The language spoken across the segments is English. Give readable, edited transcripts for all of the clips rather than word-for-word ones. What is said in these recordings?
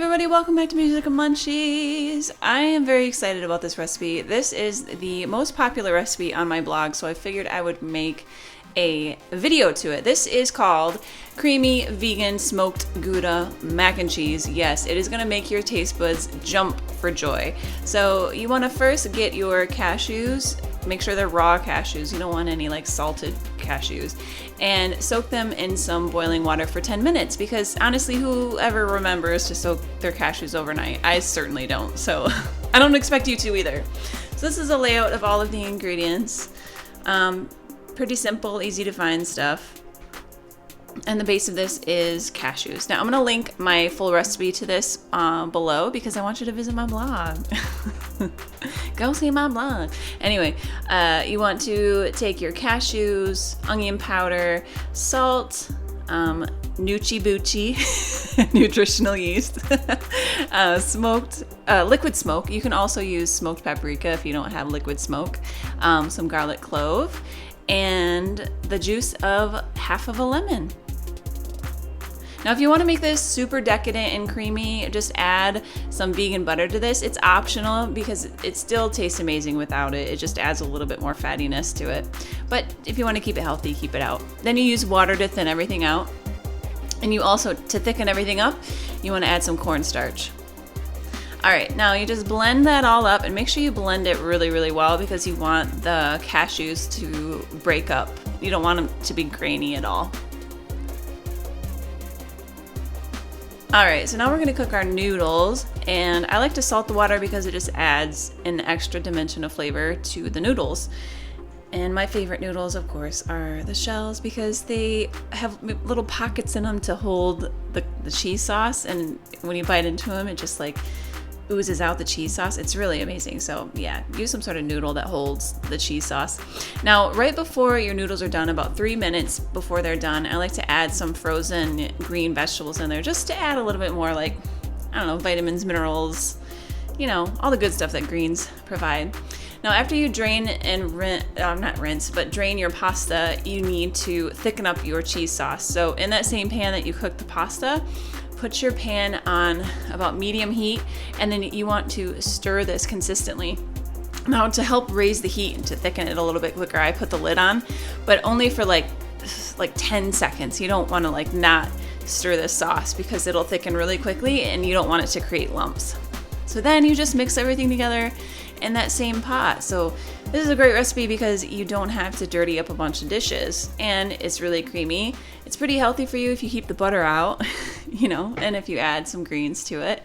everybody, welcome back to Music and Munchies. I am very excited about this recipe. This is the most popular recipe on my blog, so I figured I would make a video to it. This is called Creamy Vegan Smoked Gouda Mac and Cheese. Yes, it is going to make your taste buds jump for joy. So you want to first get your cashews. Make sure they're raw cashews. You don't want any like salted cashews. And soak them in some boiling water for 10 minutes because honestly, whoever remembers to soak their cashews overnight? I certainly don't. So I don't expect you to either. So this is a layout of all of the ingredients. Pretty simple, easy to find stuff. And the base of this is cashews. Now I'm going to link my full recipe to this below because I want you to visit my blog. Go see my blog. Anyway, you want to take your cashews, onion powder, salt, Nucci Bucci, nutritional yeast, smoked, liquid smoke. You can also use smoked paprika if you don't have liquid smoke, some garlic clove, and the juice of half of a lemon. Now, if you want to make this super decadent and creamy, just add some vegan butter to this. It's optional because it still tastes amazing without it. It just adds a little bit more fattiness to it. But if you want to keep it healthy, keep it out. Then you use water to thin everything out. And you also, to thicken everything up, you want to add some cornstarch. All right, now you just blend that all up and make sure you blend it really, really well because you want the cashews to break up. You don't want them to be grainy at all. All right, so now we're gonna cook our noodles, and I like to salt the water because it just adds an extra dimension of flavor to the noodles. And my favorite noodles, of course, are the shells because they have little pockets in them to hold the cheese sauce, and when you bite into them, it just like oozes out the cheese sauce. It's really amazing. So yeah, use some sort of noodle that holds the cheese sauce. Now, right before your noodles are done, about 3 minutes before they're done, I like to add some frozen green vegetables in there just to add a little bit more, like, I don't know, vitamins, minerals, you know, all the good stuff that greens provide. Now, after you drain and drain your pasta, you need to thicken up your cheese sauce. So in that same pan that you cooked the pasta, put your pan on about medium heat, and then you want to stir this consistently. Now, to help raise the heat and to thicken it a little bit quicker, I put the lid on, but only for like 10 seconds. You don't want to like not stir this sauce because it'll thicken really quickly and you don't want it to create lumps. So then you just mix everything together in that same pot. So this is a great recipe because you don't have to dirty up a bunch of dishes, and it's really creamy. It's pretty healthy for you if you keep the butter out, you know, and if you add some greens to it.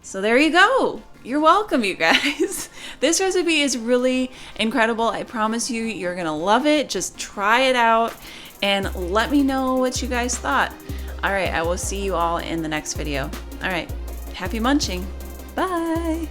So there you go. You're welcome, you guys. This recipe is really incredible. I promise you, you're gonna love it. Just try it out and let me know what you guys thought. All right, I will see you all in the next video. All right, happy munching. Bye.